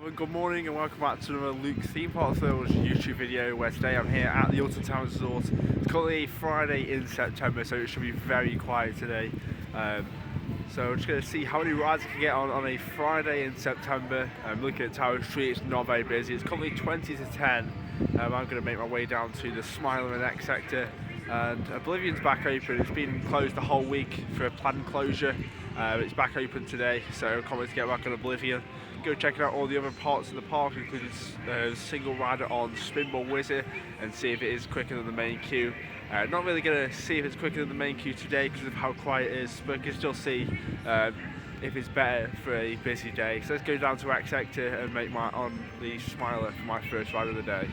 and good morning and welcome back to another Luke Theme Park Thrills YouTube video, where today I'm here at the Alton Towers Resort. It's currently Friday in September, so it should be very quiet today. So I'm just going to see how many rides I can get on a Friday in September. I'm looking at Tower Street, it's not very busy. It's currently 20 to 10. I'm going to make my way down to the Smiler and X sector. And Oblivion's back open. It's been closed the whole week for a planned closure. It's back open today, so I can't wait to get back on Oblivion. Go check out all the other parts of the park, including single rider on Spinball Wizard, and see if it is quicker than the main queue. Not really going to see if it's quicker than the main queue today because of how quiet it is, but you can still see if it's better for a busy day. So let's go down to X sector and make my on the Smiler for my first ride of the day.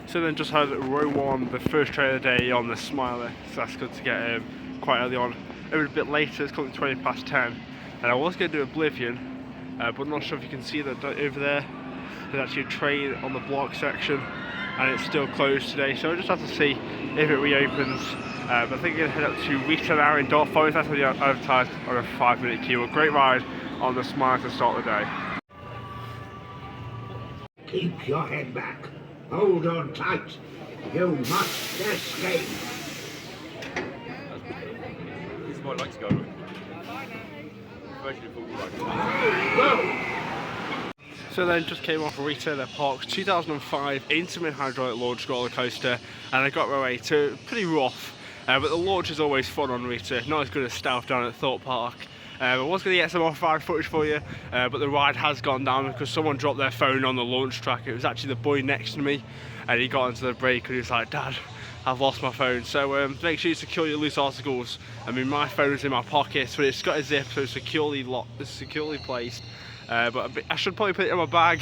So then just had row one, the first train of the day on the Smiler, so that's good to get quite early on. It was a bit later, it's currently 20 past 10, and I was going to do Oblivion, but I'm not sure if you can see that over there. There's actually a train on the block section, and it's still closed today, so I just have to see if it reopens. But I think I'm going to head up to Rita now in Dark Forest. That's already advertised on a 5-minute queue. A great ride on the Smiler to start the day. Keep your head back. Hold on tight. You must escape. This is what I like to go with. So then just came off Rita, the park's 2005 Intamin hydraulic launch roller coaster, and I got my way to pretty rough, but the launch is always fun on Rita, not as good as Stealth down at Thorpe Park. I was going to get some off-ride footage for you, but the ride has gone down because someone dropped their phone on the launch track. It was actually the boy next to me, and he got into the brake and he was like, "Dad, I've lost my phone." So make sure you secure your loose articles. I mean, my phone is in my pocket, but it's got a zip, so it's securely locked, it's securely placed. But I should probably put it in my bag,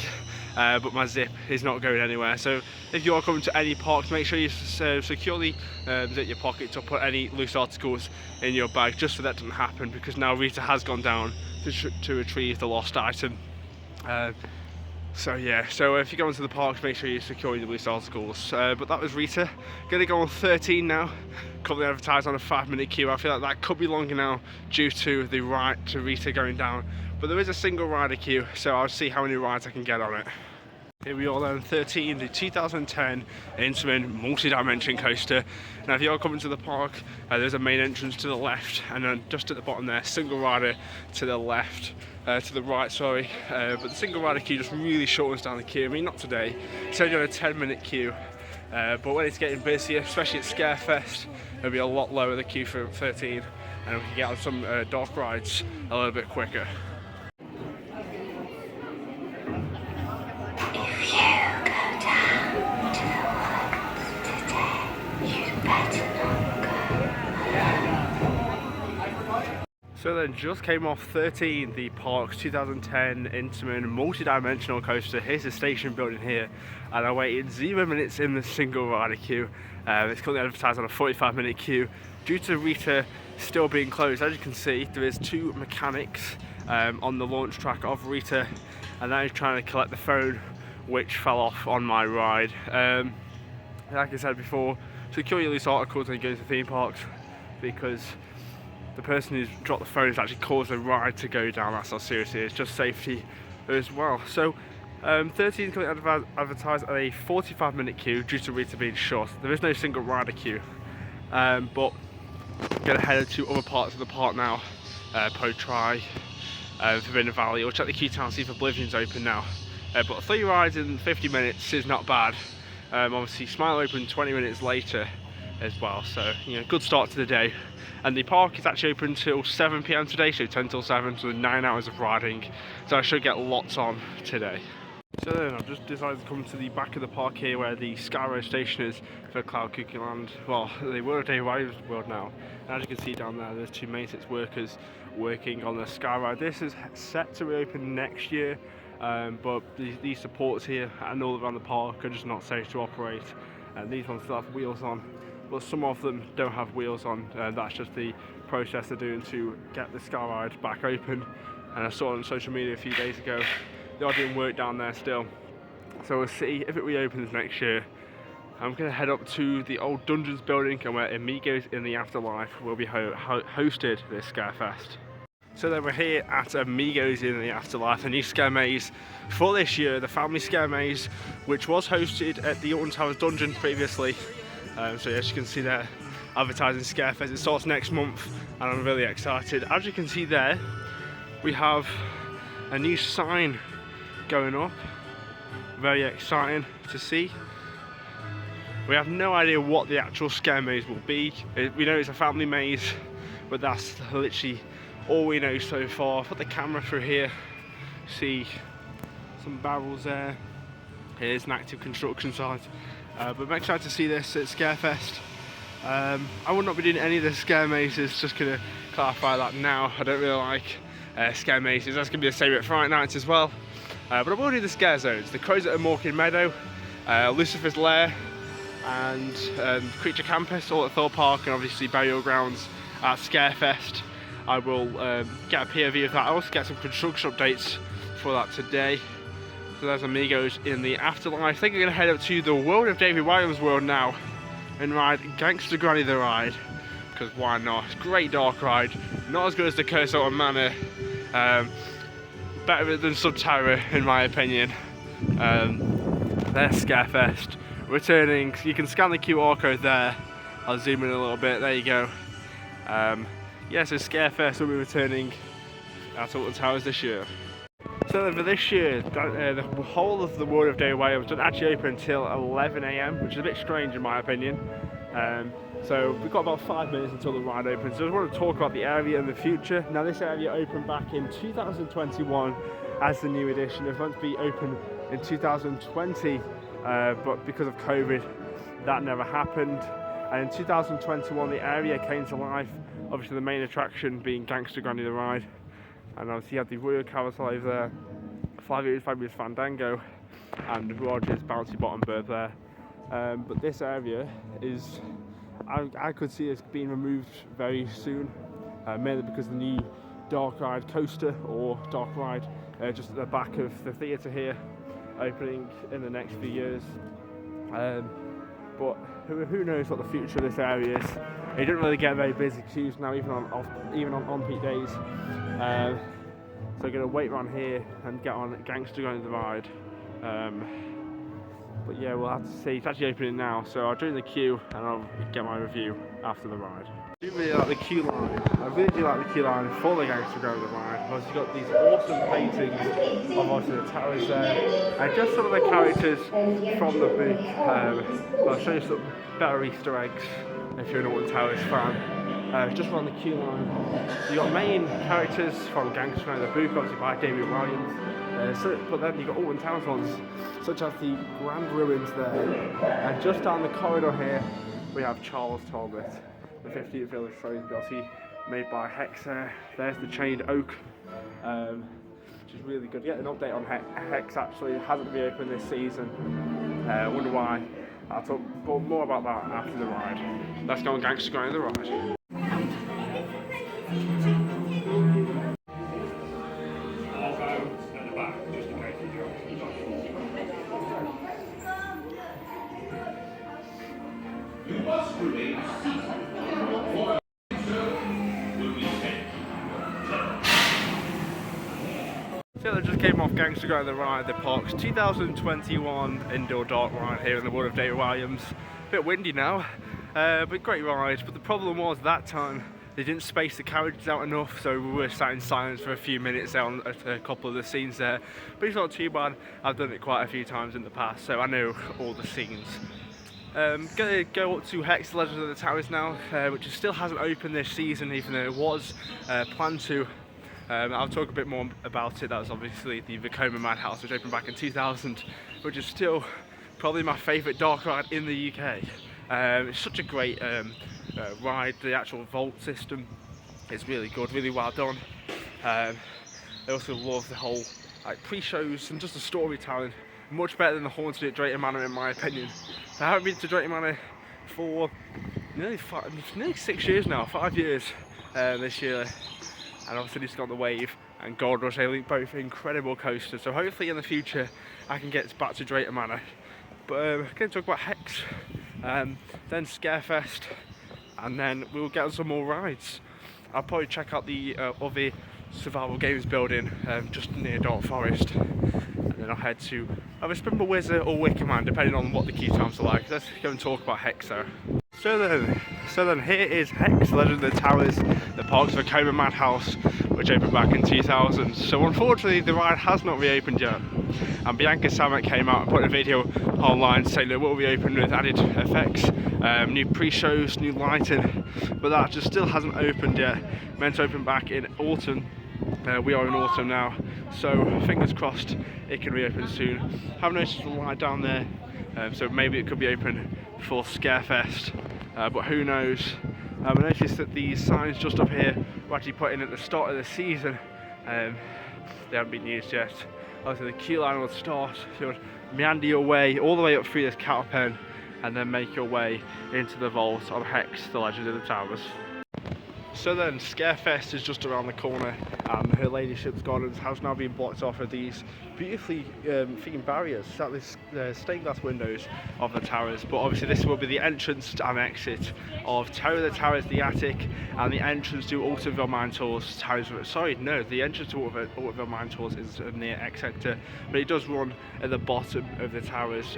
but my zip is not going anywhere. So if you are coming to any parks, make sure you securely zip your pocket to put any loose articles in your bag, just so that doesn't happen, because now Rita has gone down to retrieve the lost item. So yeah, so if you go into the parks, make sure you secure your loose articles. But that was Rita. Gonna go on 13 now. Currently advertised on a 5-minute queue. I feel like that could be longer now due to the ride to Rita going down. But there is a single rider queue, so I'll see how many rides I can get on it. Here we are then, 13, the 2010 Intamin multi-dimension coaster. Now if you're coming to the park, there's a main entrance to the left, and then just at the bottom there, single rider to the left, to the right, sorry. But the single rider queue just really shortens down the queue. I mean, not today, it's only on a 10-minute queue. But when it's getting busier, especially at Scarefest, it'll be a lot lower, the queue for 13, and we can get on some dark rides a little bit quicker. So then just came off 13, the park's 2010 Intamin multi-dimensional coaster. Here's the station building here, and I waited 0 minutes in the single rider queue. It's currently advertised on a 45-minute queue. Due to Rita still being closed, as you can see, there is 2 mechanics on the launch track of Rita, and that is trying to collect the phone which fell off on my ride. Like I said before, secure your loose articles when you go to theme parks, because the person who's dropped the phone has actually caused the ride to go down. That's how serious it is, just safety as well. So 13 currently advertised at a 45-minute queue due to Rita being short. There is no single rider queue, but I'm going to head to other parts of the park now. Potry, Forbidden Valley, or check the queue town, see if Oblivion's open now. But 3 rides in 50 minutes is not bad. Obviously Smile opened 20 minutes later as well, so you know, good start to the day. And the park is actually open till 7 PM today, so 10 till 7, so 9 hours of riding. So I should get lots on today. So then I've just decided to come to the back of the park here where the Skyroad station is for Cloud Cookie Land. Well, the World Day Riders World now. And as you can see down there, there's 2 maintenance workers working on the Skyride. This is set to reopen next year, but these supports here and all around the park are just not safe to operate. And these ones still have wheels on, but some of them don't have wheels on. That's just the process they're doing to get the Skyride back open. And I saw on social media a few days ago, they are doing work down there still. So we'll see if it reopens next year. I'm going to head up to the old Dungeons building and where Amigos in the Afterlife will be hosted this Scarefest. So then we're here at Amigos in the Afterlife, a new scare maze for this year, the family scare maze, which was hosted at the Alton Towers dungeon previously. So as you can see there, advertising Scarefest. It starts next month and I'm really excited. As you can see there, we have a new sign going up. Very exciting to see. We have no idea what the actual scare maze will be. We know it's a family maze, but that's literally all we know so far. Put the camera through here, see some barrels there. Here's an active construction site. But I'm excited to see this at Scarefest. I will not be doing any of the scare mazes, just gonna clarify that now. I don't really like scare mazes. That's gonna be the same at Friday nights as well. But I will do the scare zones. The Crows at Morkin Meadow, Lucifer's Lair, and Creature Campus, all at Thor Park, and obviously Burial Grounds at Scarefest. I will get a POV of that. I also get some construction updates for that today. So there's Amigos in the Afterlife. I think I'm going to head up to the World of David Williams World now and ride Gangster Granny the Ride, because why not? It's a great dark ride, not as good as the Curse of Manor, better than Subterra in my opinion. There's Scarefest returning. You can scan the QR code there. I'll zoom in a little bit. There you go. Yeah, so Scarefest will be returning at Alton Towers this year. So for this year, the whole of the World of Day Williams doesn't actually open until 11 AM, which is a bit strange in my opinion. So we've got about 5 minutes until the ride opens. So I want to talk about the area in the future. Now this area opened back in 2021 as the new edition. It was meant to be open in 2020, but because of COVID, that never happened. And in 2021, the area came to life. Obviously the main attraction being Gangster Granny the Ride. And obviously you have the Royal Carousel over there, Fabulous Fandango, and Roger's Bouncy Bottom Bird there. But this area is, I could see it being removed very soon, mainly because the new Dark Ride Coaster, or Dark Ride, just at the back of the theatre here, opening in the next few years. But who knows what the future of this area is. It doesn't really get very busy queues now, even on peak days. So I'm going to wait around here and get on Gangster Granny the Ride. But yeah, we'll have to see. It's actually opening now, so I'll join the queue and I'll get my review after the ride. I do really like the queue line. I really do like the queue line for the Gangster Granny the Ride. You've got these awesome paintings of obviously the towers there, and just some of the characters from the book. I'll show you some better Easter eggs if you're an Alton Towers fan. Just around the queue line, you've got main characters from Gangster Granny the book, obviously by David Williams. But then you've got Alton Towers ones, such as the Grand Ruins there. And just down the corridor here, we have Charles Talbot, the 15th Village Trophy, made by Hex there. There's the Chained Oak, which is really good. Get an update on Hex actually, it hasn't reopened this season. I wonder why. I'll talk more about that after the ride. Let's go on Gangster Granny the Ride. So I just came off Gangster Granny and the Park's 2021 indoor dark ride here in the world of David Williams. A bit windy now, but great ride. But the problem was that time they didn't space the carriages out enough, so we were sat in silence for a few minutes on a couple of the scenes there. But it's not too bad. I've done it quite a few times in the past, so I know all the scenes. Gonna go up to Hex, Legends of the Towers now, which still hasn't opened this season, even though it was planned to. I'll talk a bit more about it. That was obviously the Wicker Man house, which opened back in 2000, which is still probably my favourite dark ride in the UK. It's such a great ride. The actual vault system is really good, really well done. I also love the whole pre-shows and just the storytelling. Much better than the Haunted at Drayton Manor in my opinion. I haven't been to Drayton Manor for nearly 6 years now, 5 years this year. And obviously this got the Wave and Gold Rush, they look both incredible coasters. So hopefully in the future I can get back to Drayton Manor. But I'm going to talk about Hex, then Scarefest, and then we'll get on some more rides. I'll probably check out the other survival games building just near Dark Forest. And then I'll head to either Spinball Wizard or Wicker Man, depending on what the queue times are like. Let's go and talk about Hex though. So then here is Hex, Legend of the Towers, the Park's Wicker Man house, which opened back in 2000. So unfortunately the ride has not reopened yet. And Bianca Samet came out and put a video online saying that it will reopen with added effects, new pre-shows, new lighting, but that just still hasn't opened yet. Meant to open back in autumn. We are in autumn now, so fingers crossed it can reopen soon. Haven't noticed the light down there, so maybe it could be open for Scarefest, but who knows. I noticed that these signs just up here were actually put in at the start of the season. They haven't been used yet. Obviously the queue line will start, so you'll meander your way all the way up through this cattle pen and then make your way into the vault of Hex, the Legend of the Towers. So then, Scarefest is just around the corner, and Her Ladyship's Gardens has now been blocked off with these beautifully themed barriers, sadly stained glass windows of the towers. But obviously this will be the entrance and exit of Terror of the Towers, the attic, and the entrance to Oktoberfest Mine Tours. The entrance to Oktoberfest Mine Tours is near X sector, but it does run at the bottom of the towers.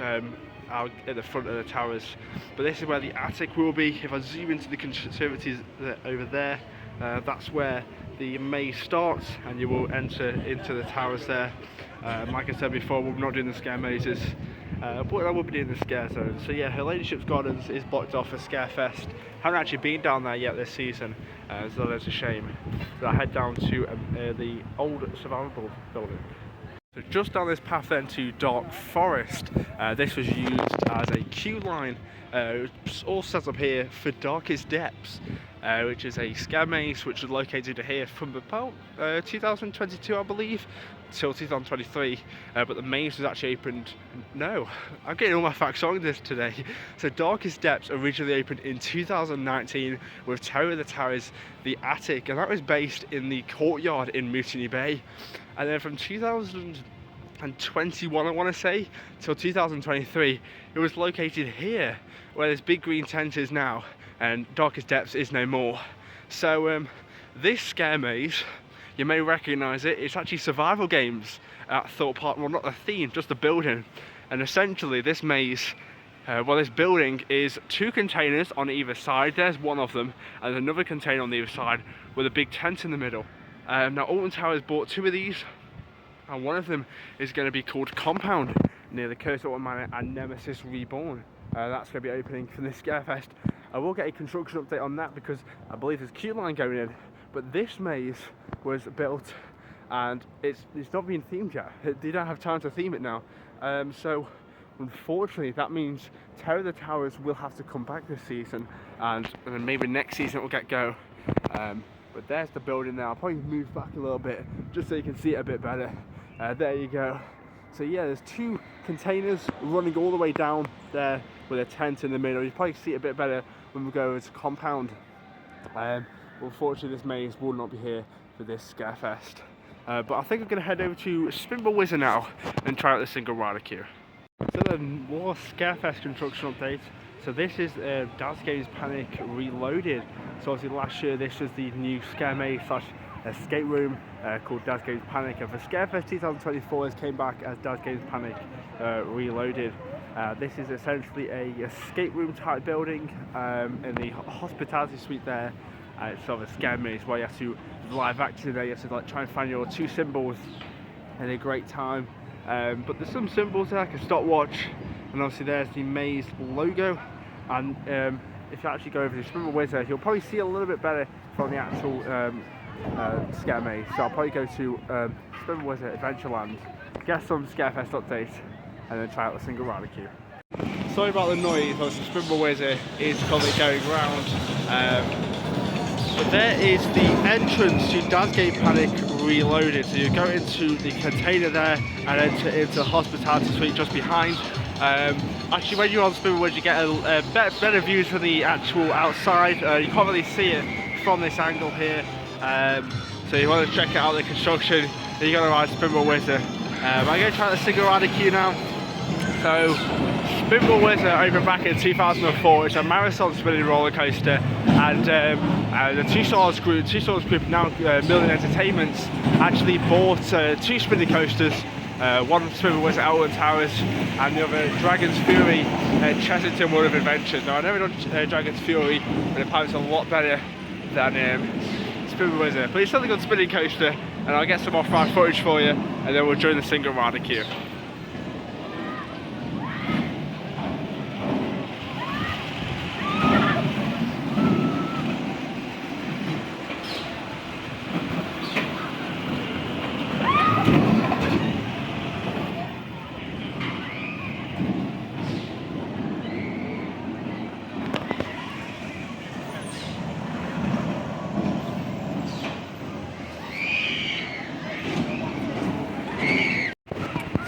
Out at the front of the towers, but this is where the attic will be. If I zoom into the conservatories over there, that's where the maze starts, and you will enter into the towers there. Like I said before, we're not doing the scare mazes, but I will be doing the scare zone. So yeah, Her Ladyship's Gardens is blocked off for Scarefest. Haven't actually been down there yet this season, so that's a shame. But I head down to the old survival building. So just down this path then to Dark Forest, this was used as a queue line, all set up here for Darkest Depths, which is a scare maze which is located here from about 2022 I believe, till 2023, but the maze was actually opened, no, I'm getting all my facts on this today. So Darkest Depths originally opened in 2019 with Terror of the Towers, the attic, and that was based in the courtyard in Musini Bay. And then from 2021, I want to say, till 2023, it was located here, where this big green tent is now, and Darkest Depths is no more. So this scare maze, you may recognise it, it's actually survival games at Thorpe Park. Well, not the theme, just the building. And essentially this maze, this building is two containers on either side. There's one of them, and another container on the other side with a big tent in the middle. Now Alton Towers bought two of these, and one of them is going to be called Compound near the Curse of Manor and Nemesis Reborn. That's going to be opening for this Scarefest. I will get a construction update on that because I believe there's a queue line going in, but this maze was built and it's not been themed yet. They don't have time to theme it now, so unfortunately that means Terror of the Towers will have to come back this season, and then maybe next season it will get go. But there's the building now. I'll probably move back a little bit just so you can see it a bit better. There you go. So yeah, there's two containers running all the way down there with a tent in the middle. You probably see it a bit better when we go to Compound. Unfortunately this maze will not be here for this Scarefest. But I think I'm going to head over to Spinball Wizard now and try out the single rider queue. So then more Scarefest construction updates. So this is Daz Games Panic Reloaded. So obviously last year this was the new scare maze slash escape room called Dad's Games Panic, and for Scarefest 2024 this came back as Dad's Games Panic Reloaded. This is essentially a escape room type building in the hospitality suite there. It's sort of a scare maze where you have to live action there, you have to like try and find your two symbols in a great time. But there's some symbols there like a stopwatch, and obviously there's the maze logo. And if you actually go over to Spinball Wizard, you'll probably see a little bit better from the actual scare maze. So I'll probably go to Spinball Wizard Adventureland, get some Scarefest updates, and then try out the single rider queue. Sorry about the noise, obviously Spinball Wizard is currently going round. But there is the entrance to Dad's Game Panic Reloaded. So you go into the container there and enter into the hospitality suite just behind. Actually, when you're on Spinball Wizard, you get a better views from the actual outside. You can't really see it from this angle here. So you want to check out the construction, then you're going to ride Spinball Wizard. I'm going to try the single rider queue now. So Spinball Wizard opened back in 2004. It's a marathon spinning roller coaster, and the Two Stars Group, now Million Entertainments, actually bought two spinning coasters. One Spinball Wizard Alton Towers, and the other Dragon's Fury Chessington World of Adventure. Now I never done Dragon's Fury, but apparently it's a lot better than Spinball Wizard. But it's still a good spinning coaster, and I'll get some off-ride footage for you, and then we'll join the single rider queue.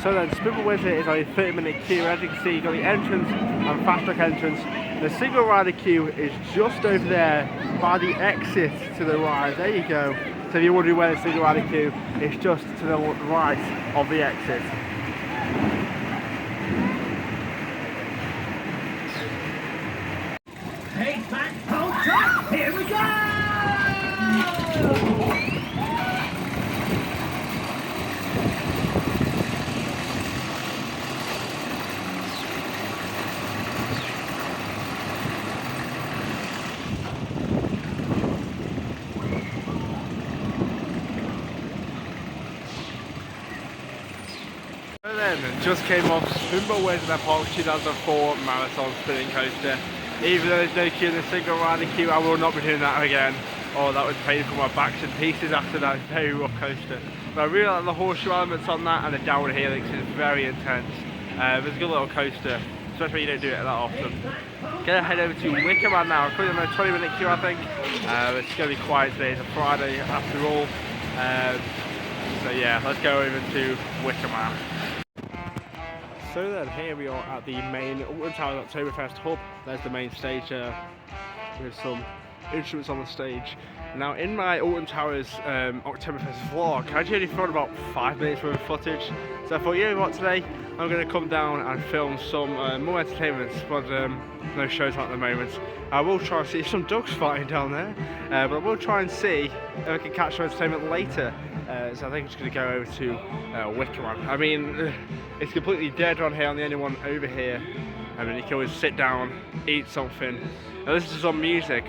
So then, Spinball Wizard is a 30-minute queue. As you can see, you've got the entrance and fast track entrance. The single rider queue is just over there by the exit to the right. There you go. So if you're wondering where the single rider queue is, just to the right of the exit. Take back, hold track, here we go! Just came off Spinball Wizard Park 2004 marathon spinning coaster. Even though there's no queue in the single rider queue, I will not be doing that again. Oh, that was painful. My back's in pieces after that very rough coaster. But I really like the horseshoe elements on that, and the downward helix is very intense. It's a good little coaster, especially when you don't do it that often. Gonna head over to Wicker Man now. I'm currently on a 20-minute queue, I think. It's gonna be quiet today. It's a Friday after all. So yeah, let's go over to Wicker Man. So then, here we are at the main Alton Towers Oktoberfest hub. There's the main stage with some instruments on the stage. Now, in my Alton Towers Oktoberfest vlog, I actually only filmed about 5 minutes worth of footage. So I thought, you know what, today I'm going to come down and film some more entertainments, but no shows at the moment. I will try and see some ducks fighting down there, but I will try and see if I can catch some entertainment later. So I think I'm just going to go over to Wicker Man. I mean, it's completely dead on here. I'm the only one over here. I mean, you can always sit down, eat something, and listen to some music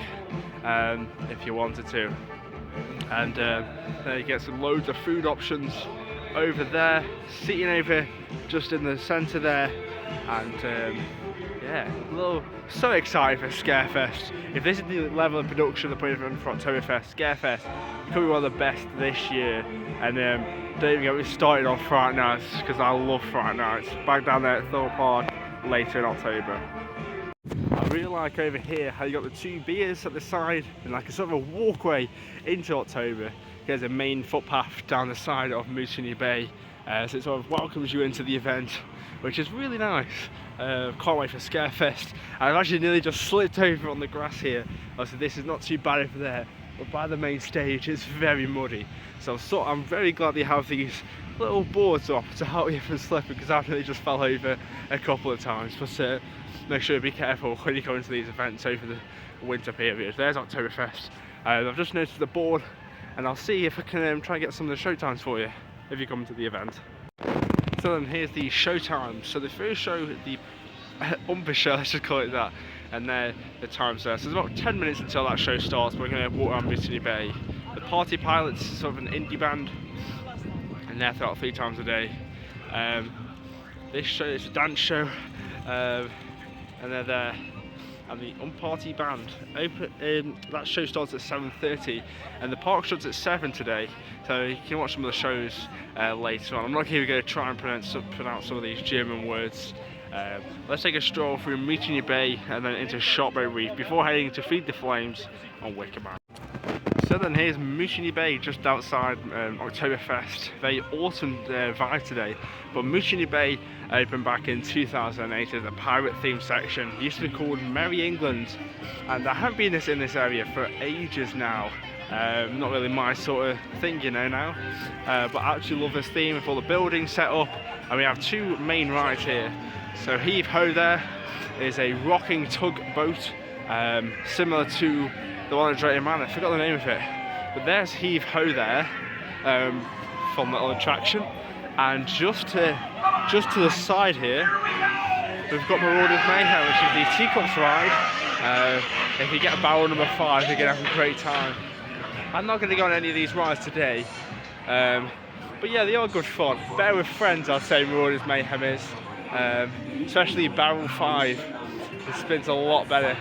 if you wanted to. And there you get some loads of food options over there, sitting over just in the centre there. And yeah, so excited for Scarefest. If this is the level of production they're putting in for Oktoberfest, Scarefest could be one of the best this year. And don't even get me started on Fright Nights, because I love Fright Nights. Back down there at Thorpe Park later in October. I really like over here how you got the two beers at the side and like a sort of a walkway into October. There's a main footpath down the side of Musini Bay, so it sort of welcomes you into the event, which is really nice. Can't wait for Scarefest. I've actually nearly just slipped over on the grass here. So this is not too bad over there, but by the main stage it's very muddy. So I'm very glad they have these little boards up to help you from slipping, because I've nearly just fell over a couple of times. But make sure to be careful when you go into these events over the winter period. There's Oktoberfest. I've just noticed the board and I'll see if I can try and get some of the show times for you if you come to the event. So then here's the show times. So the first show, the Umber show, let's just call it that, and the times there. So it's about 10 minutes until that show starts. We're going to walk around Musini Bay. The Party Pilots is sort of an indie band, and they're throughout 3 times a day. This show is a dance show, and they're there. And the Unparty Band that show starts at 7:30, and the park shuts at 7 today, so you can watch some of the shows later on. I'm not even going to try and pronounce some of these German words. Let's take a stroll through Musini Bay and then into Sharkbait Reef before heading to Feed the Flames on Wicker Man. So then here's Musini Bay just outside Oktoberfest. Very autumn vibe today, but Musini Bay opened back in 2008 as a pirate themed section. It used to be called Merry England, and I haven't been in this area for ages now. Not really my sort of thing, you know, now, but I actually love this theme with all the buildings set up, and we have 2 main rides here. So Heave Ho there is a rocking tugboat, similar to the one at Drayton Manor. I forgot the name of it, but there's Heave Ho there, from the little attraction, and just to the side here we've got Marauders Mayhem, which is the Teacups ride. If you get a barrel number 5, you're gonna have a great time. I'm not gonna go on any of these rides today, but yeah, they are good fun. Better with friends, I'd say Marauders Mayhem is, especially barrel 5. It spins a lot better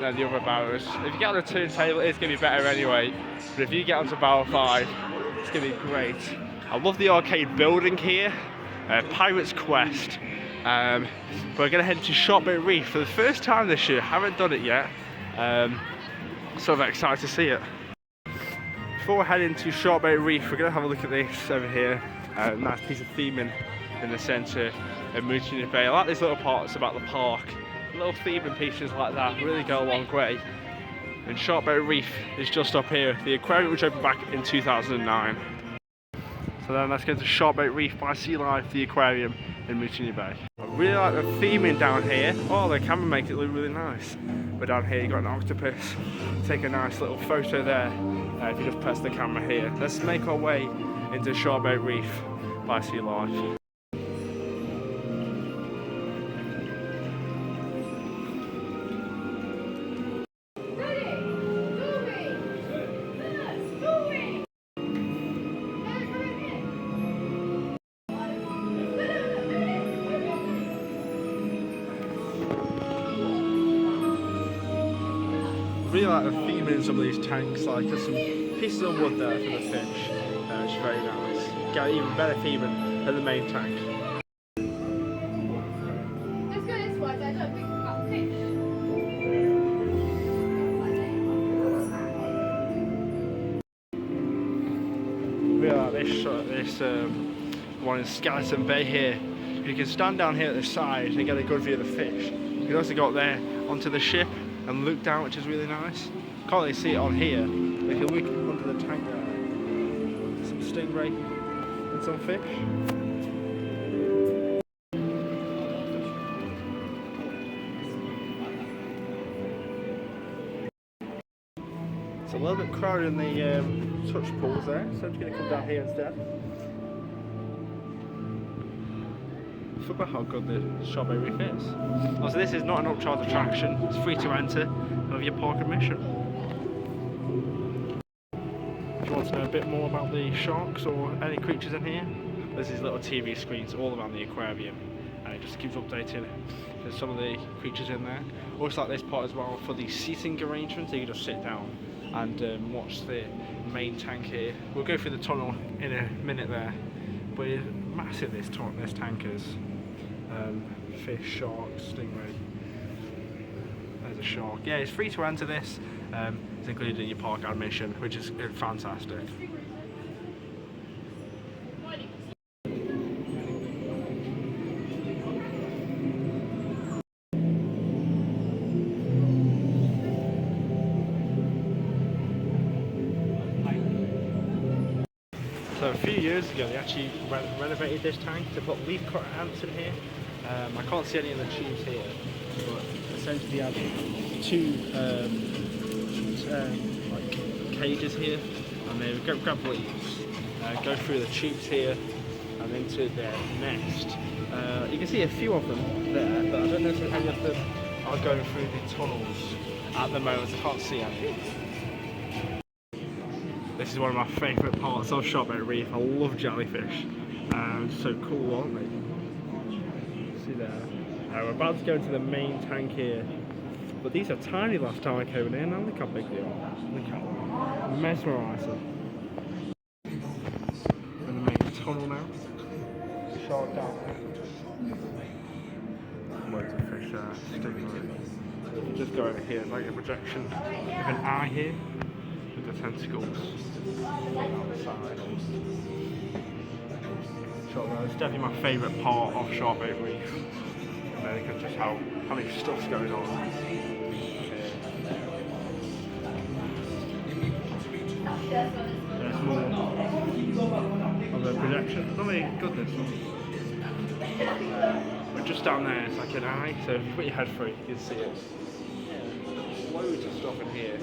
than the other barrels. If you get on a turntable, it's going to be better anyway, but if you get onto barrel 5, it's going to be great. I love the arcade building here, Pirate's Quest. But we're going to head to Sharkbait Reef for the first time this year. Haven't done it yet, so I'm excited to see it. Before we head into Sharkbait Reef, we're going to have a look at this over here. Nice piece of theming in the centre of Musini Bay. I like these little parts about the park. Little theming pieces like that really go a long way. And Sharkbait Reef is just up here. The aquarium which opened back in 2009. So then let's go to Sharkbait Reef by Sea Life, the aquarium in Musini Bay. I really like the theming down here. Oh, the camera makes it look really nice. But down here you've got an octopus. Take a nice little photo there if you just press the camera here. Let's make our way into Sharkbait Reef by Sea Life. I really like the theming in some of these tanks. Like there's some pieces of wood there for the fish, which is very nice. You get even better theming than the main tank. Let's go this way, I don't think we've got fish. Really like this one in Skeleton Bay here. You can stand down here at the side and get a good view of the fish. You can also go up there onto the ship and look down, which is really nice. Can't really see it on here, but if you look under the tank there, some stingray and some fish. It's a little bit crowded in the touch pools there, so I'm just going to come down here instead. I forgot how good the Sharkbait Reef is. Also, this is not an upcharge attraction, it's free to enter with your park admission. If you want to know a bit more about the sharks or any creatures in here, there's these little TV screens all around the aquarium, and it just keeps updating. There's some of the creatures in there. Also like this part as well for the seating arrangements, so you can just sit down and watch the main tank here. We'll go through the tunnel in a minute there, but it's massive, this tank is. Fish, sharks, stingray. There's a shark. Yeah, it's free to enter this. It's included in your park admission, which is fantastic. So a few years ago they actually renovated this tank to put leaf cutter ants in here. I can't see any of the tubes here, but essentially you have two like cages here, and they grab leaves, go through the tubes here, and into their nest. You can see a few of them there, but I don't know if any of them are going through the tunnels at the moment. I can't see any. This is one of my favourite parts of Sharkbait Reef. I love jellyfish. So cool, aren't they? See there. We're about to go into the main tank here. But these are tiny last time I came in here. Now look how big they are. Look how mesmerising. We're going to make a tunnel now. Shark down there. Loads of fish there. If you just go over here, like a projection of an eye here. With the tentacles on the side. It's definitely my favourite part of Sharkbait Reef. Because just how many stuff's going on. There's more of the projection. Oh my goodness. We're just down there, it's like an eye, so if you put your head through, you can see it. Loads of stuff in here.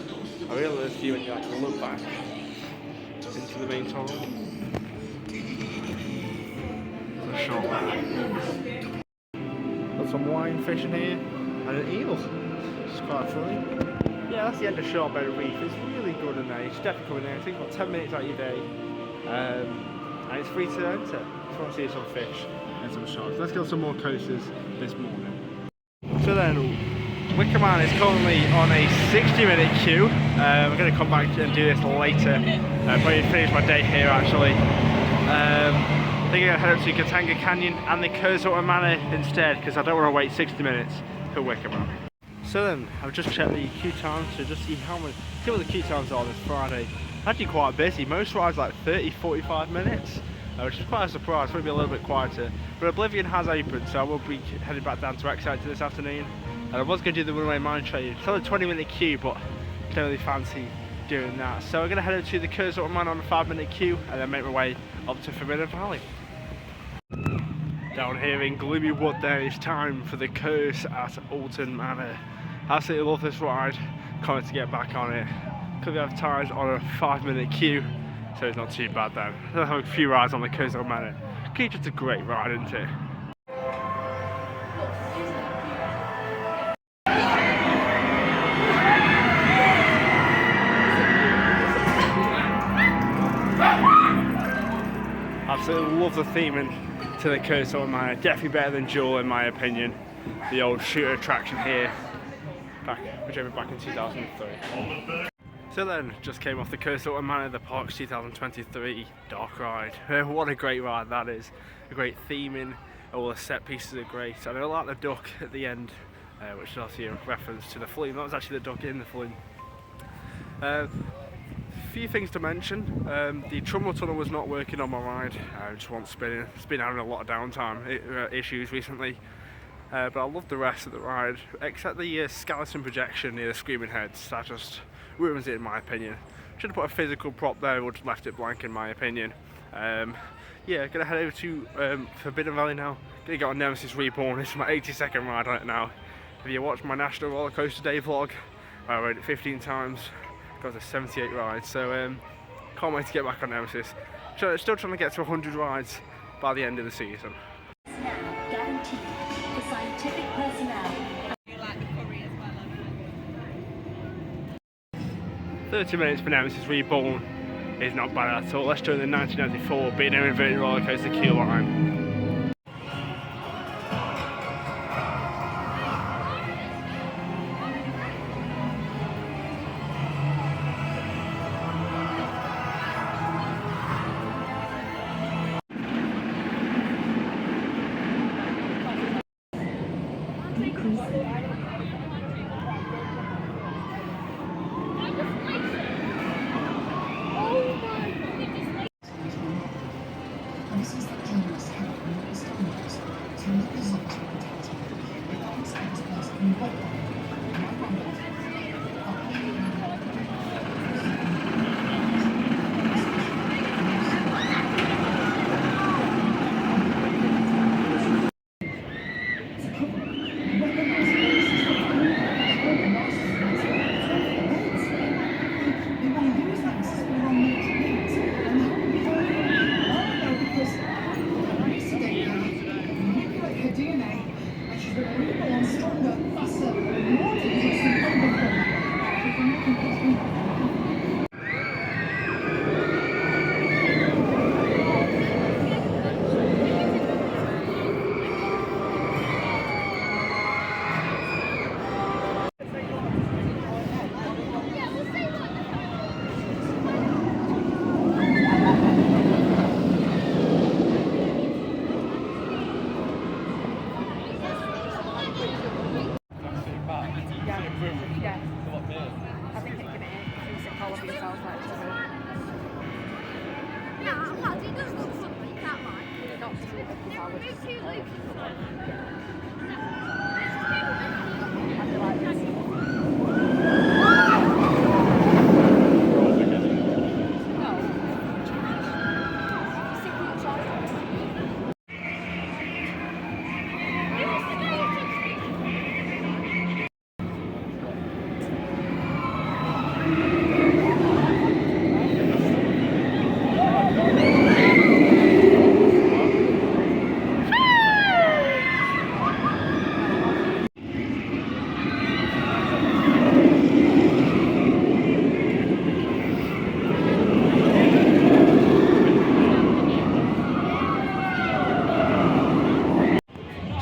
I realise you when you actually look back into the main tunnel. There's a shot there. Got some lionfish in here and an eel. It's quite funny. Yeah, that's the end of Sharkbait Reef. It's really good in there. You should definitely come in there. It takes about 10 minutes out of your day. And it's free to enter. Just want to see some fish and some sharks. Let's get some more coasters this morning. So then, Wicker Man is currently on a 60-minute queue. I'm going to come back and do this later. Probably finish my day here actually. I think I'm going to head up to Gangster Canyon and the Manor instead because I don't want to wait 60 minutes for Wicker Man. So then, I've just checked the queue times to just see what the queue times are this Friday. Actually quite busy. Most rides like 30-45 minutes. Which is quite a surprise. It'll be a little bit quieter. But Oblivion has opened, so I will be heading back down to Excite this afternoon. And I was going to do the Runaway Mine Train. It's only a 20-minute queue, but I don't really fancy doing that. So we're going to head over to the Manor on a 5-minute queue, and then make my way up to Forbidden Valley. Down here in Gloomy Wood, there it's time for the Curse at Alton Manor. Absolutely love this ride. Can't wait to get back on it. Could be advertised on a 5-minute queue. So it's not too bad then. I have a few rides on the Curse Manor. It's just a great ride, isn't it? Absolutely love the theming to the Curse Manor. Definitely better than Jewel in my opinion. The old shooter attraction here, which opened back in 2003. So then, just came off the Curse Manor, the Parks 2023 Dark Ride. What a great ride that is. A great theming, all the set pieces are great. And I like the duck at the end, which is obviously a reference to the flume. That was actually the duck in the flume. Few things to mention. The Trumbull Tunnel was not working on my ride. I just wasn't spinning. It's been having a lot of downtime issues recently. But I love the rest of the ride, except the skeleton projection near the Screaming Heads. That just ruins it in my opinion. Should have put a physical prop there, or just left it blank in my opinion. Yeah, gonna head over to Forbidden Valley now. Gonna go on Nemesis Reborn. This is my 82nd ride on it now. If you watch my National Roller Coaster Day vlog, I rode it 15 times. Got to 78 rides, so can't wait to get back on Nemesis. So still trying to get to 100 rides by the end of the season. Now guaranteed for scientific personnel. 30 minutes for Nemesis Reborn is not bad at all. Let's join the 1994 B&M Inverted Roller Coaster queue line. This is the dangerous head.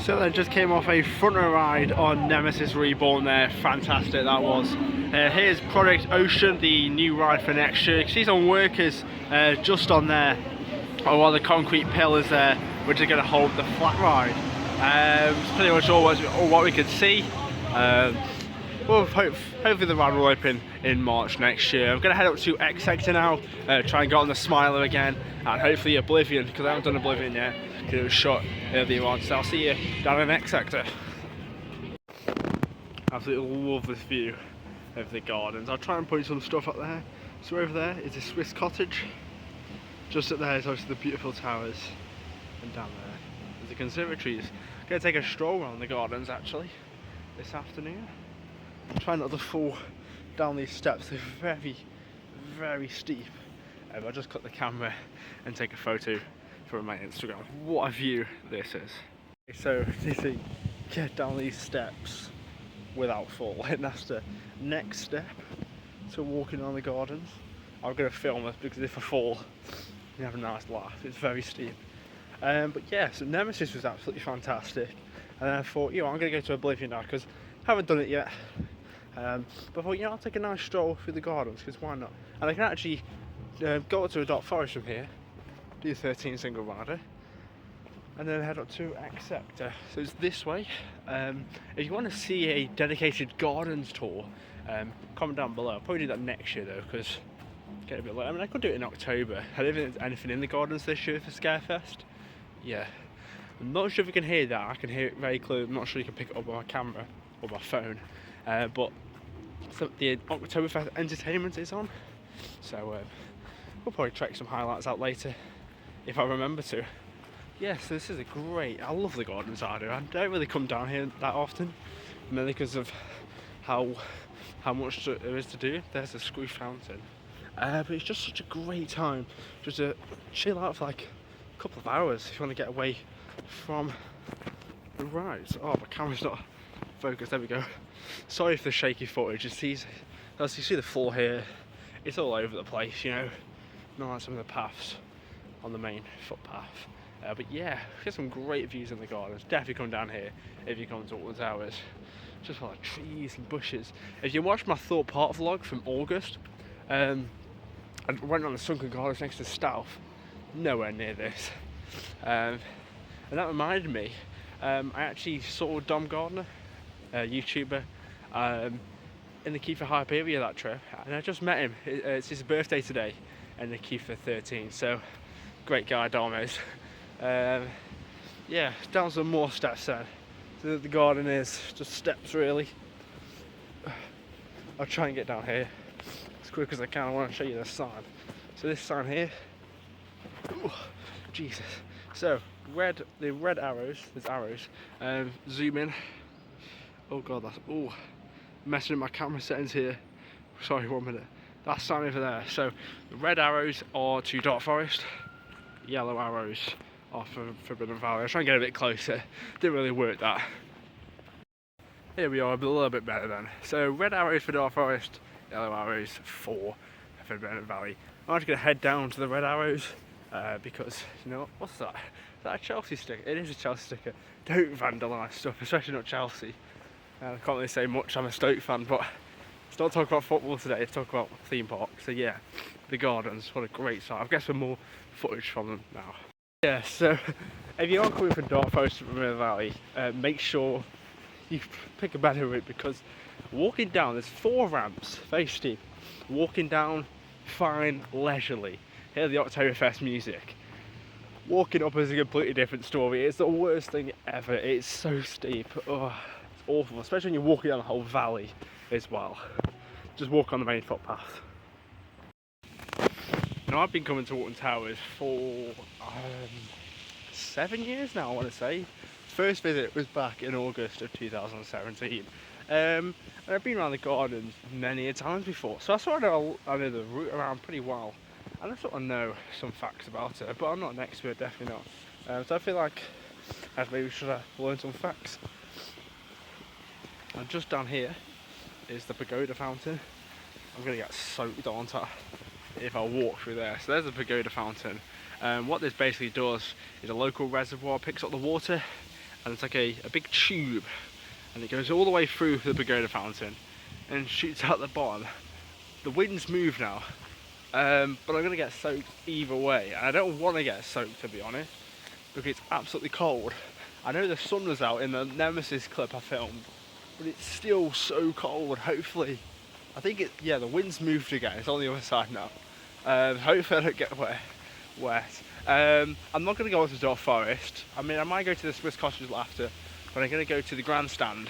So then just came off a front row ride on Nemesis Reborn there, fantastic that was. Here's Project Ocean, the new ride for next year. You can see some workers just on there, or one of the concrete pillars there, which are going to hold the flat ride. It's pretty much all what we could see. Well, hopefully the ride will open in March next year. I'm going to head up to X Sector now, try and get on the Smiler again, and hopefully Oblivion, because I haven't done Oblivion yet, because it was shot earlier on. So I'll see you down in X Sector. Absolutely love this view of the gardens. I'll try and point some stuff up there. So over there is a Swiss cottage. Just up there is obviously the beautiful towers, and down there is the conservatories. I'm going to take a stroll around the gardens actually this afternoon. Try not to fall down these steps, they're very, very steep. I'll just cut the camera and take a photo for my Instagram. What a view this is. So, to get down these steps without falling, that's the next step to walking on the gardens. I'm going to film this because if I fall, you have a nice laugh. It's very steep. But yeah, so Nemesis was absolutely fantastic. And then I thought, you know, I'm going to go to Oblivion now because I haven't done it yet. But I thought, you know, I'll take a nice stroll through the gardens because why not? And I can actually go up to a dark forest from here, do 13 single rider, and then head up to X Sector. So it's this way. If you want to see a dedicated gardens tour, comment down below. I'll probably do that next year though because get a bit late. I mean, I could do it in October. I don't think there's anything in the gardens this year for Scarefest. Yeah. I'm not sure if you can hear that. I can hear it very clearly. I'm not sure you can pick it up on my camera or my phone. But so the Oktoberfest entertainment is on. So we'll probably track some highlights out later if I remember to. Yeah, so this is a great, I love the gardens I do. I don't really come down here that often, mainly because of how much there is to do. There's a screw fountain. But it's just such a great time just to chill out for like a couple of hours if you want to get away from the rides. Oh, my camera's not focused, there we go. Sorry for the shaky footage. As you see the floor here, it's all over the place, you know, not like some of the paths on the main footpath. But yeah, get some great views in the gardens. Definitely come down here if you come to Alton Towers. Just full of trees and bushes. If you watch my Thought Park vlog from August, I went on the sunken gardens next to Stouff, nowhere near this. And that reminded me, I actually saw Dom Gardner, a YouTuber, in the Kiefer Hyperia that trip, and I just met him. It's his birthday today, and the Kiefer 13. So great guy, Dom is. Yeah, down some more steps then. So the garden is just steps really. I'll try and get down here as quick as I can. I want to show you the sign. So this sign here, ooh, Jesus. So the red arrows, there's arrows. Zoom in. Oh god, that's messing with my camera settings here. Sorry, 1 minute. That sign over there. So the red arrows are to Dark Forest. Yellow arrows are for Forbidden Valley. I'll try and get a bit closer. Didn't really work that. Here we are, but a little bit better then. So red arrows for Dark Forest, yellow arrows for Bennett Valley. I'm actually going to head down to the red arrows because, you know, what's that? Is that a Chelsea sticker? It is a Chelsea sticker. Don't vandalise stuff, especially not Chelsea. I can't really say much, I'm a Stoke fan, but let's not talk about football today, let's talk about theme parks. So yeah, the gardens, what a great site. I've got some more footage from them now. Yeah, so if you are coming from Dark Forest to River Valley, make sure you pick a better route, because walking down, there's 4 ramps, very steep. Walking down, fine, leisurely. Hear the Oktoberfest music. Walking up is a completely different story. It's the worst thing ever. It's so steep. Oh, it's awful, especially when you're walking down the whole valley as well. Just walk on the main footpath. Now, I've been coming to Alton Towers for 7 years now, I want to say. First visit was back in August of 2017. And I've been around the gardens many a times before, so I sort of know the route around pretty well. And I sort of know some facts about it, but I'm not an expert, definitely not. So I feel like I maybe should have learned some facts. And just down here is the pagoda fountain. I'm going to get soaked, aren't I, if I walk through there. So there's the pagoda fountain. What this basically does is a local reservoir picks up the water, and it's like a big tube, and it goes all the way through the pagoda fountain and shoots out the bottom. The wind's moved now, but I'm going to get soaked either way, and I don't want to get soaked, to be honest, because it's absolutely cold. I know the sun was out in the Nemesis clip I filmed, but it's still so cold. Hopefully, I think the wind's moved again, it's on the other side now. Hopefully I don't get wet. I'm not going to go to the Dark Forest. I mean, I might go to the Swiss Cottage after, but I'm going to go to the grandstand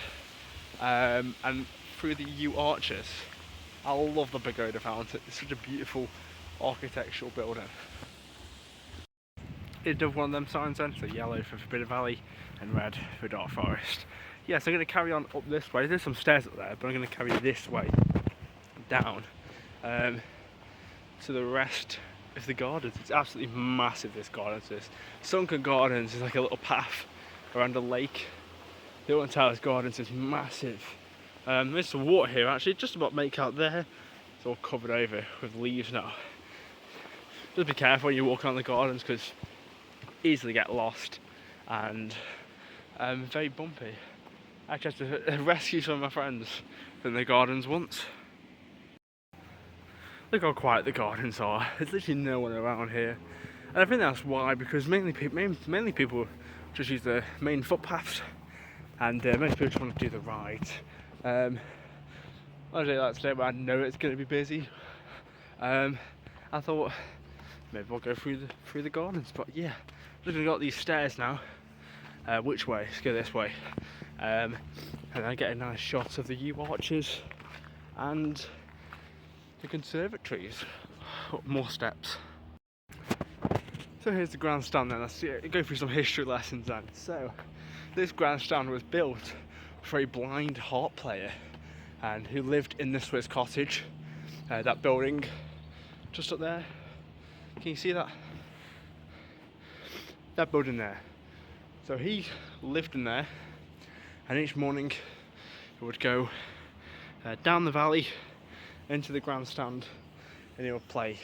and through the U arches. I love the pagoda fountain. It's such a beautiful architectural building. It's one of them signs then, so yellow for Forbidden Valley and red for Dark Forest. Yeah, so I'm going to carry on up this way. There's some stairs up there, but I'm going to carry this way down to the rest of the gardens. It's absolutely massive, this garden. This Sunken Gardens is like a little path around a lake. The Alton Towers Gardens is massive. There's some water here actually, just about make out there. It's all covered over with leaves now. Just be careful when you walk around the gardens, because easily get lost and very bumpy. I actually had to rescue some of my friends from the gardens once. Look how quiet the gardens are. There's literally no one around here, and I think that's why, because mainly people just use the main footpaths, and most people just want to do the rides. I say that today, but I know it's going to be busy. I thought maybe I'll go through the gardens, but yeah, looking at these stairs now. Which way? Let's go this way, and I get a nice shot of the U arches and the conservatories. More steps. So here's the grandstand then. Let's go through some history lessons then. So this grandstand was built for a blind harp player and who lived in the Swiss cottage. That building just up there. Can you see that? That building there. So he lived in there, and each morning he would go down the valley into the grandstand, and he would play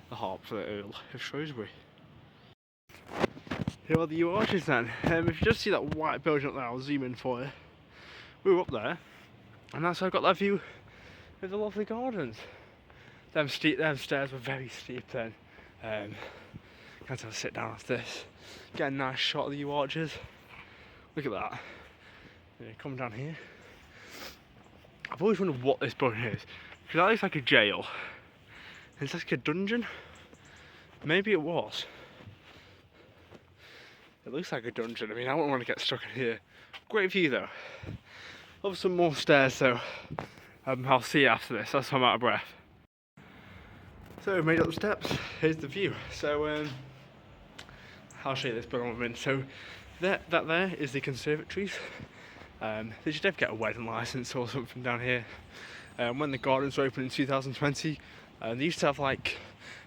the harp for the Earl of Shrewsbury. Here are the U arches then. If you just see that white building up there, I'll zoom in for you. We were up there, and that's how I got that view of the lovely gardens. Them stairs were very steep then. Can't have a sit down after this. Get a nice shot of the U arches. Look at that. Yeah, come down here. I've always wondered what this building is, because that looks like a jail. It's like a dungeon. Maybe it was. It looks like a dungeon. I mean, I wouldn't want to get stuck in here. Great view though. Love some more stairs though. I'll see you after this. That's why I'm out of breath. So we've made up the steps. Here's the view. So I'll show you this building I'm in. So that there is the conservatories. They should definitely get a wedding license or something down here. When the gardens were open in 2020, they used to have like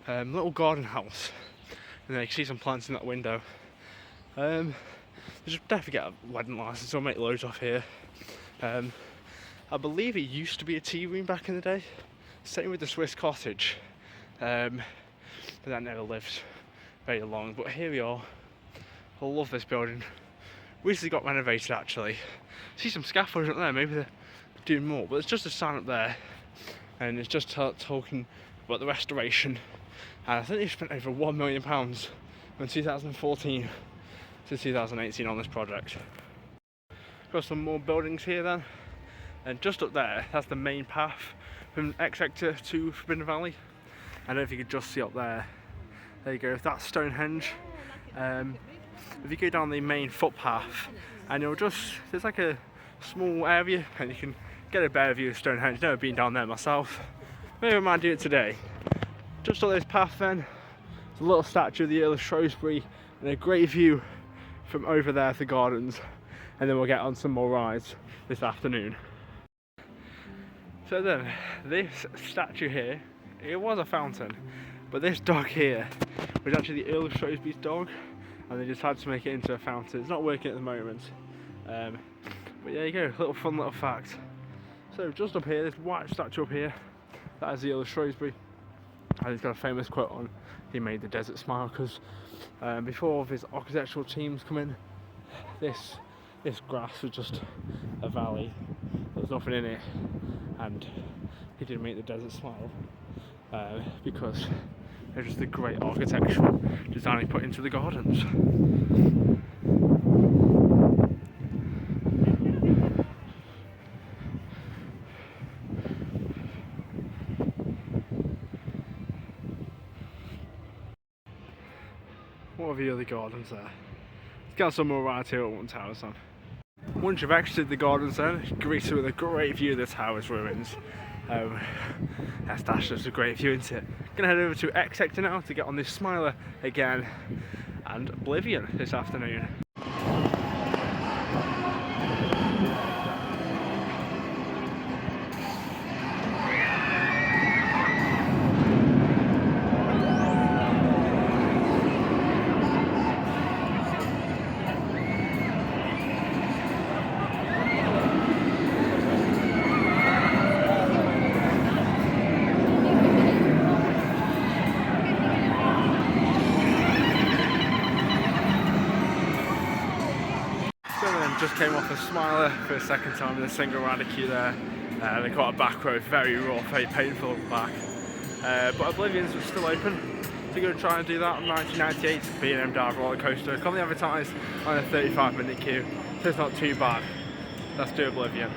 little garden house, and then you can see some plants in that window. They should definitely get a wedding license or make loads off here. I believe it used to be a tea room back in the day, Same with the Swiss cottage, but that never lived very long. But here we are. I love this building. Recently got renovated actually. See some scaffolding up there, maybe they're doing more, but it's just a sign up there, and it's just talking about the restoration. And I think they spent over £1 million from 2014 to 2018 on this project. Got some more buildings here then, and just up there, that's the main path from X sector to Forbidden Valley. I don't know if you could just see up there. There you go, that's Stonehenge. If you go down the main footpath, and there's like a small area, and you can get a better view of Stonehenge. Never been down there myself. Maybe I might do it today. Just on this path then, there's a little statue of the Earl of Shrewsbury, and a great view from over there to the gardens. And then we'll get on some more rides this afternoon. So then, this statue here, it was a fountain, but this dog here was actually the Earl of Shrewsbury's dog, and they decided to make it into a fountain. It's not working at the moment, but there you go, little fun little fact. So just up here, this white statue up here, that is the Earl of Shrewsbury, and he's got a famous quote on, he made the desert smile, because before his architectural teams come in, this grass was just a valley, there was nothing in it, and he didn't make the desert smile because it's just the great architectural design he put into the gardens. What are the other gardens there? Let's get some more rides here at Alton Towers then. Once you've exited the gardens then, greeted with a great view of the Towers ruins. That's just a great view, isn't it? Gonna head over to X sector now to get on this Smiler again, and Oblivion this afternoon. Just came off a Smiler for a second time in a single rider queue there. They got a back row, very rough, very painful back. But Oblivion's was still open, so you're going to try and do that on 1998 B&M Dive roller coaster. Currently advertised on a 35-minute queue, so it's not too bad. Let's do Oblivion.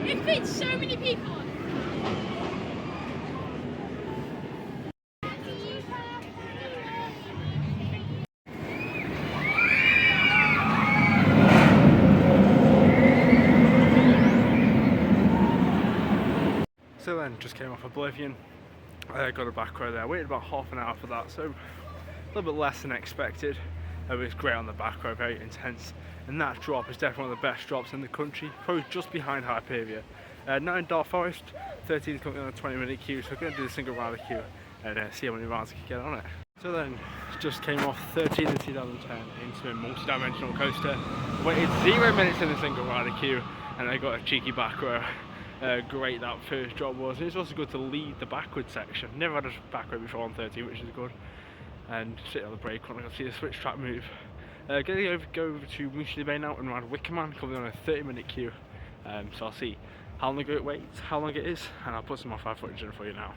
It fits so many people. So then, just came off Oblivion. Got a back row there. Waited about half an hour for that, so a little bit less than expected. It was great on the back row, very intense. And that drop is definitely one of the best drops in the country, probably just behind Hyperia. 9 Dark Forest, 13 is coming on a 20-minute queue, so we're going to do the single rider queue and see how many rides we can get on it. So then, just came off 13 in 2010 into a multi-dimensional coaster. Waited 0 minutes in the single rider queue, and I got a cheeky back row. Great that first drop was. And it's also good to lead the backward section. Never had a back row before on 13, which is good. And sit on the brake when I can see the switch track move. Going to go over to Musini Bay now and ride Wicker Man, coming on a 30-minute queue. So I'll see how long it waits, how long it is, and I'll put some off-air footage in for you now.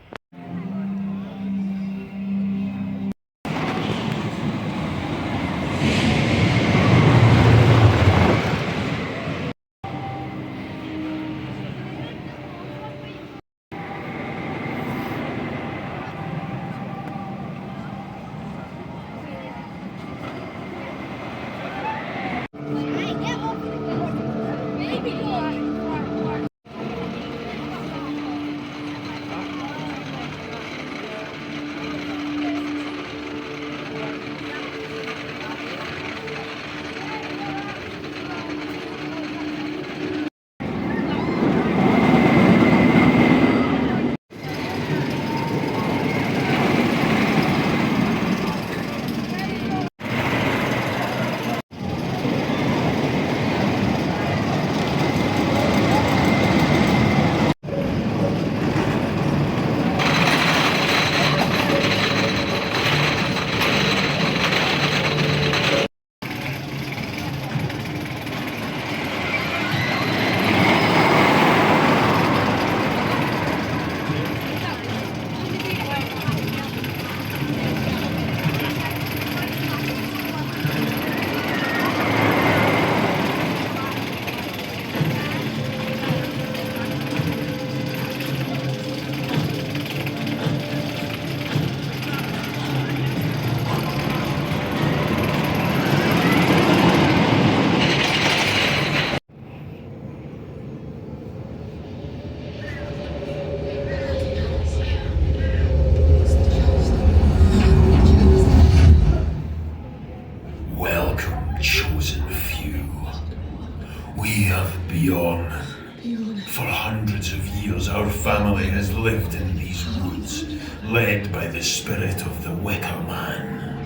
chosen few. We are the Beyond. For hundreds of years, our family has lived in these woods, led by the spirit of the Wicker Man.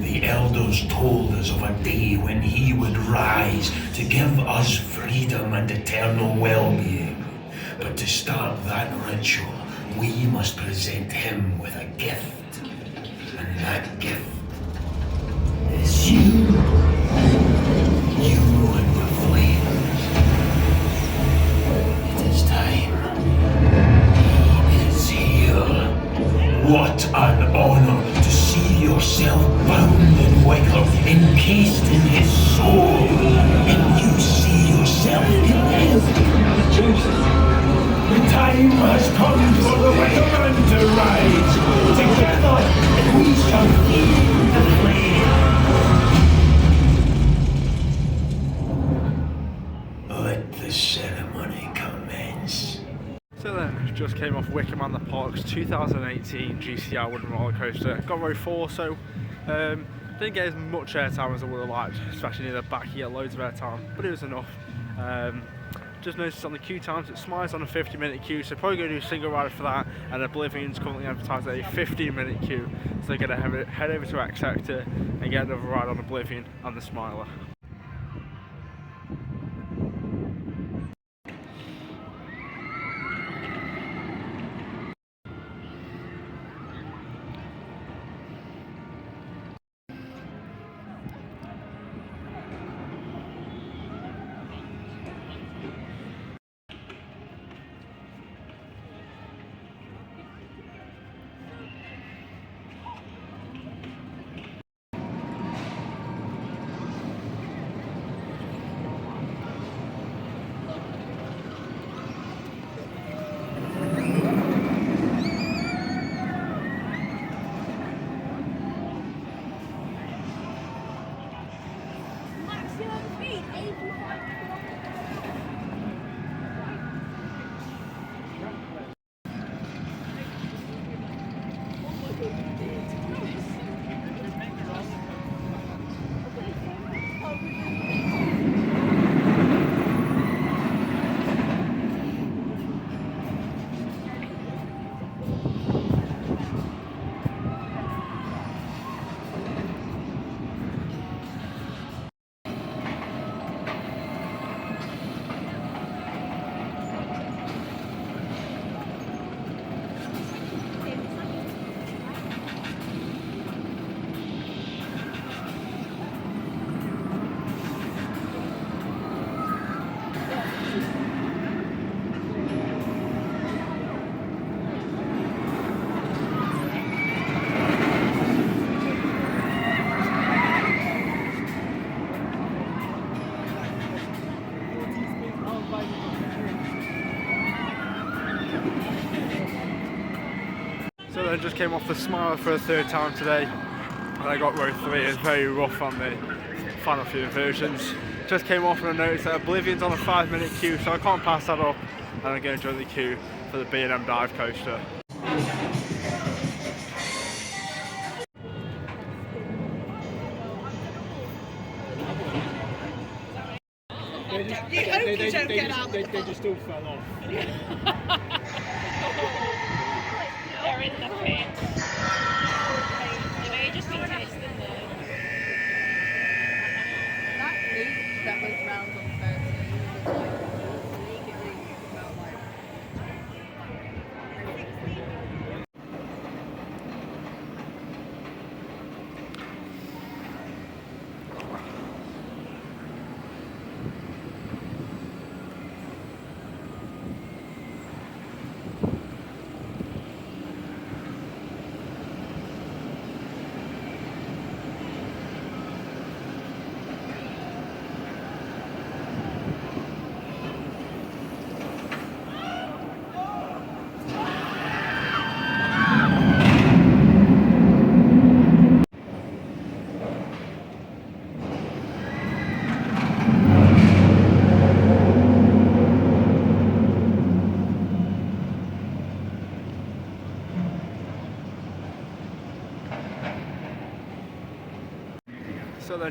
The elders told us of a day when he would rise to give us freedom and eternal well-being. But to start that ritual, we must present him with a gift. And that gift is you. You and the flames. It is time. He is here. What an honor to see yourself bound in wicker, encased in his soul, and you see yourself in him. The time has come for the Wicker Man to rise. Together, we shall feed the flame. Let the ceremony commence. So then, just came off Wicker Man the Park's 2018 GCR wooden roller coaster. Got row 4, so didn't get as much airtime as I would have liked, especially near the back. You get loads of airtime, but it was enough. Just noticed on the queue times, it smiles on a 50-minute queue, so probably going to do a single rider for that. And Oblivion's currently advertised at a 15-minute queue, so they're going to head over to X Sector and get another ride on Oblivion and the Smiler. So then just came off the Smiler for a third time today, and I got row 3. It's very rough on the final few versions. Just came off and I noticed that Oblivion's on a 5-minute queue, so I can't pass that up, and I'm going to join the queue for the B&M dive coaster. They just all fell off. They're in the pit. You know, you just be tasting them. That leak that was round on Thursday was like leak it smelled like.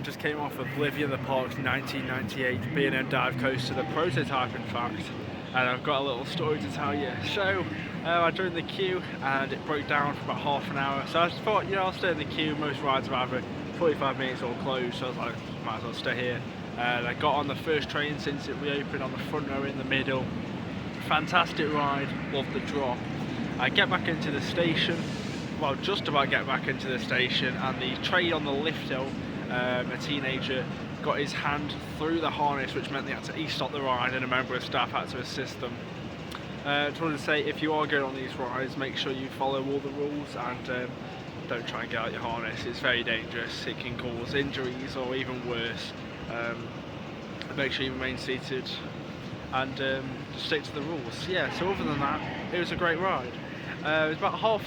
then just came off Oblivion, the park's 1998 B&M dive coaster, the prototype in fact, and I've got a little story to tell you. So I joined the queue and it broke down for about half an hour, so I just thought, you know, I'll stay in the queue. Most rides are either 45 minutes or closed, so I was like, might as well stay here. And I got on the first train since it reopened, on the front row in the middle. Fantastic ride, loved the drop. I get back into the station, well, just about get back into the station, and the train on the lift hill, a teenager got his hand through the harness, which meant they had to e-stop the ride and a member of staff had to assist them. I just wanted to say, if you are going on these rides, make sure you follow all the rules and don't try and get out your harness. It's very dangerous, it can cause injuries or even worse. Make sure you remain seated and just stick to the rules. Yeah, so other than that, it was a great ride. It's about half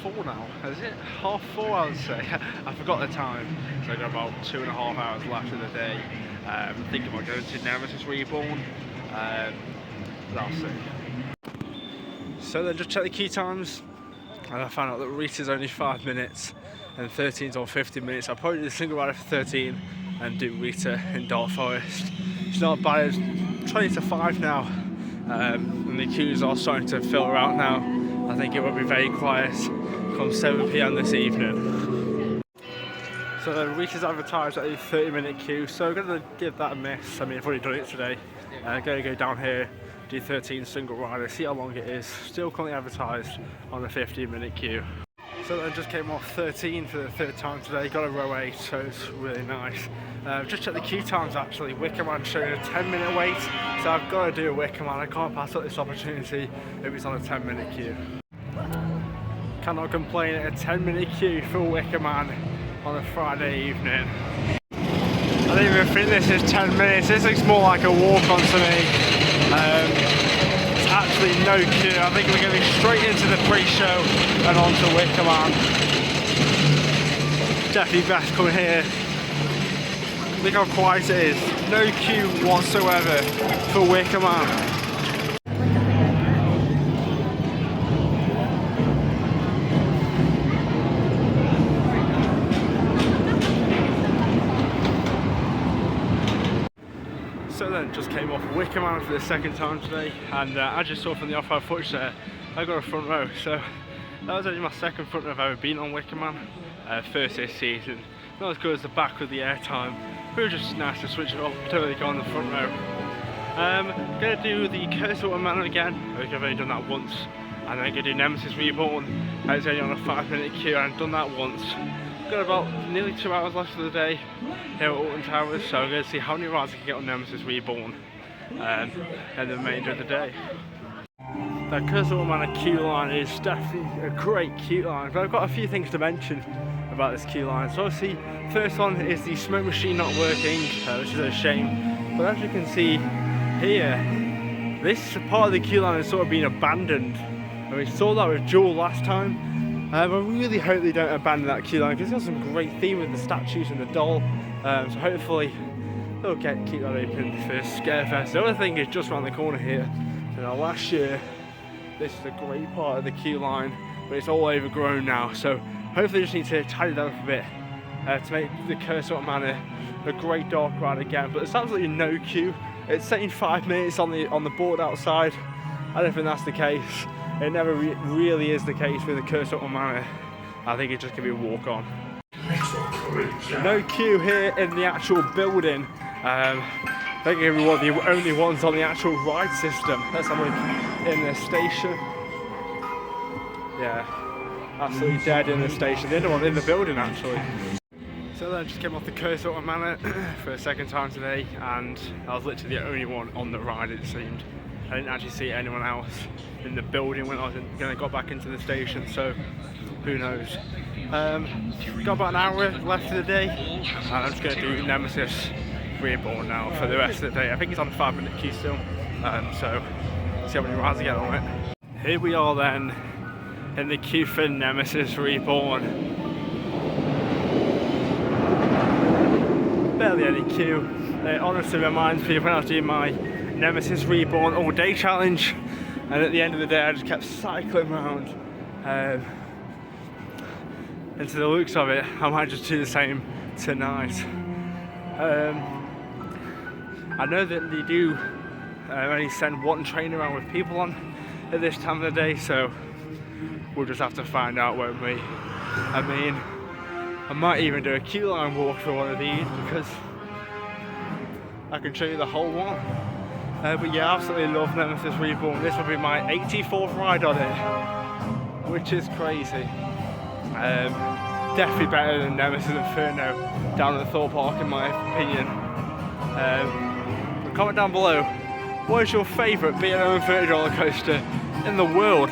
four now, is it? Half four, I would say. I forgot the time. So I've got about 2.5 hours left of the day. Thinking about going to Nemesis Reborn. I'll see. So then just check the queue times, and I found out that Rita's only 5 minutes and 13's on 50 minutes. I'll probably do the single rider for 13 and do Rita in Dark Forest. It's not bad, it's 20 to 5 now, and the queues are starting to filter out now. I think it will be very quiet come 7 PM this evening. So Rita's advertised at a 30-minute queue, so I'm going to give that a miss. I mean, I've already done it today. I'm going to go down here, do 13 single rider, see how long it is. Still currently advertised on a 15-minute queue. So I just came off 13 for the third time today, got a row 8, so it's really nice. Just checked the queue times actually. Wicker Man showing a 10-minute wait, so I've got to do a Wicker Man. I can't pass up this opportunity if it's on a 10-minute queue. Cannot complain at a 10-minute queue for Wicker Man on a Friday evening. I don't even think this is 10 minutes, this looks more like a walk-on to me. There's actually no queue. I think we're going to be straight into the pre-show and on to Wicker Man. Definitely best coming here. Look how quiet it is. No queue whatsoever for Wicker Man. So then just came off Wicker Man for the second time today, and as you saw from the off-road footage there, I got a front row. So that was only my second front row I've ever been on Wicker Man. First this season. Not as good as the back with the airtime. It was just nice to switch it up, don't really go on the front row. Gonna do the Wicker Man again. I think I've only done that once. And then gonna do Nemesis Reborn. It's only on a 5-minute queue, and I've done that once. Got about nearly 2 hours left of the day here at Alton Towers, so I'm going to see how many rides I can get on Nemesis Reborn and the remainder of the day. The Wicker Man queue line is definitely a great queue line, but I've got a few things to mention about this queue line. So obviously, first one is the smoke machine not working, which is a shame. But as you can see here, this part of the queue line has sort of been abandoned. And we saw that with Jewel last time. I really hope they don't abandon that queue line because it's got some great theme with the statues and the doll. So hopefully they'll keep that open for Scarefest. The other thing is just around the corner here. You know, last year this is a great part of the queue line, but it's all overgrown now. So hopefully they just need to tidy that up a bit to make the Wicker Man a great dark ride again. But there's absolutely no queue. It's saying 5 minutes on the board outside. I don't think that's the case. It never really is the case with the Wicker Man. I think it's just going to be a walk-on. No queue here in the actual building. I think we're one of the only ones on the actual ride system. Let's have a look in the station. Yeah, absolutely dead in the station. The other one in the building actually. So then I just came off the Wicker Man for a second time today, and I was literally the only one on the ride, it seemed. I didn't actually see anyone else in the building when I got back into the station, so who knows. Got about an hour left of the day, and I'm just going to do Nemesis Reborn now for the rest of the day. I think it's on a 5-minute queue still, so see how many rides I get on it. Here we are then, in the queue for Nemesis Reborn. Barely any queue. It honestly reminds me of when I was doing my Nemesis Reborn all day challenge, and at the end of the day I just kept cycling around. And to the looks of it, I might just do the same tonight. I know that they do only send one train around with people on at this time of the day, so we'll just have to find out, won't we? I mean, I might even do a queue line walk for one of these because I can show you the whole one. But yeah, absolutely love Nemesis Reborn. This will be my 84th ride on it, which is crazy. Definitely better than Nemesis Inferno down at the Thorpe Park in my opinion. Comment down below, what is your favourite B&M 30 roller coaster in the world?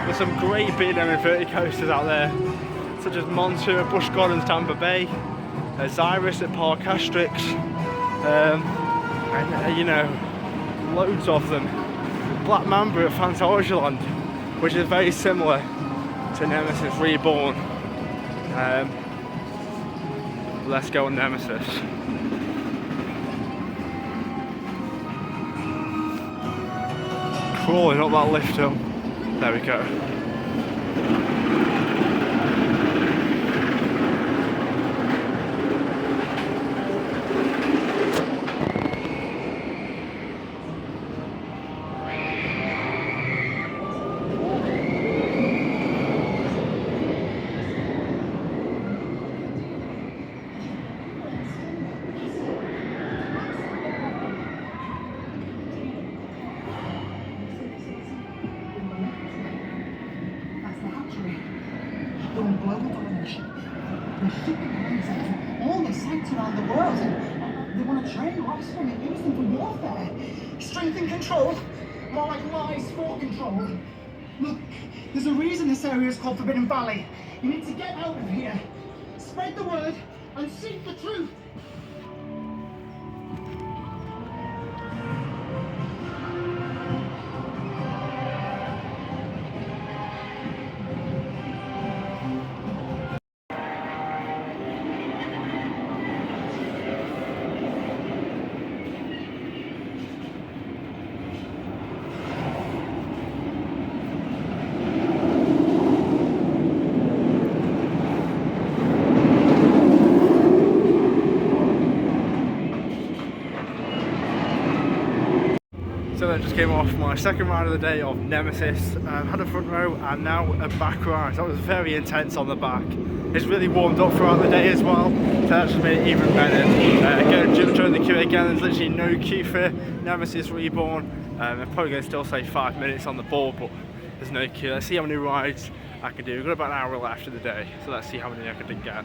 There's some great B&M 30 coasters out there, such as Montour, Busch Gardens, Tampa Bay, Xyrus at Park Asterix, and you know, loads of them. Black Mamba at Fantasyland, which is very similar to Nemesis Reborn. Let's go on Nemesis. Crawling up that lift hill. There we go. All the sites around the world, and they want to train offspring and use them for warfare. Strength and control, more like lies for control. Look, there's a reason this area is called Forbidden Valley. You need to get out of here, spread the word, and seek the truth. So then just came off my second ride of the day of Nemesis, had a front row and now a back ride. That was very intense on the back. It's really warmed up throughout the day as well, so that just made it even better. Going to join the queue again, there's literally no queue for Nemesis Reborn. I'm probably going to still say 5 minutes on the board, but there's no queue. Let's see how many rides I can do. We've got about an hour left of the day, so let's see how many I can get.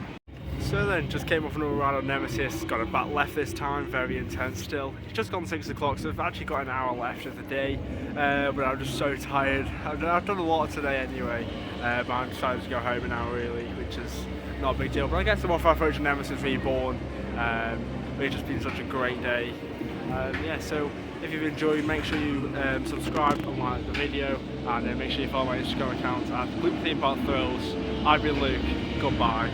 So then, just came off another ride on Nemesis, got a back left this time, very intense still. It's just gone 6 o'clock, so I've actually got an hour left of the day, but I'm just so tired. I've done a lot today anyway, but I decided to go home now really, which is not a big deal. But I get some off-road footage of Nemesis Reborn, it's just been such a great day. Yeah, so if you've enjoyed, make sure you subscribe and like the video, and make sure you follow my Instagram account at Luke Theme Park Thrills. I've been Luke, goodbye.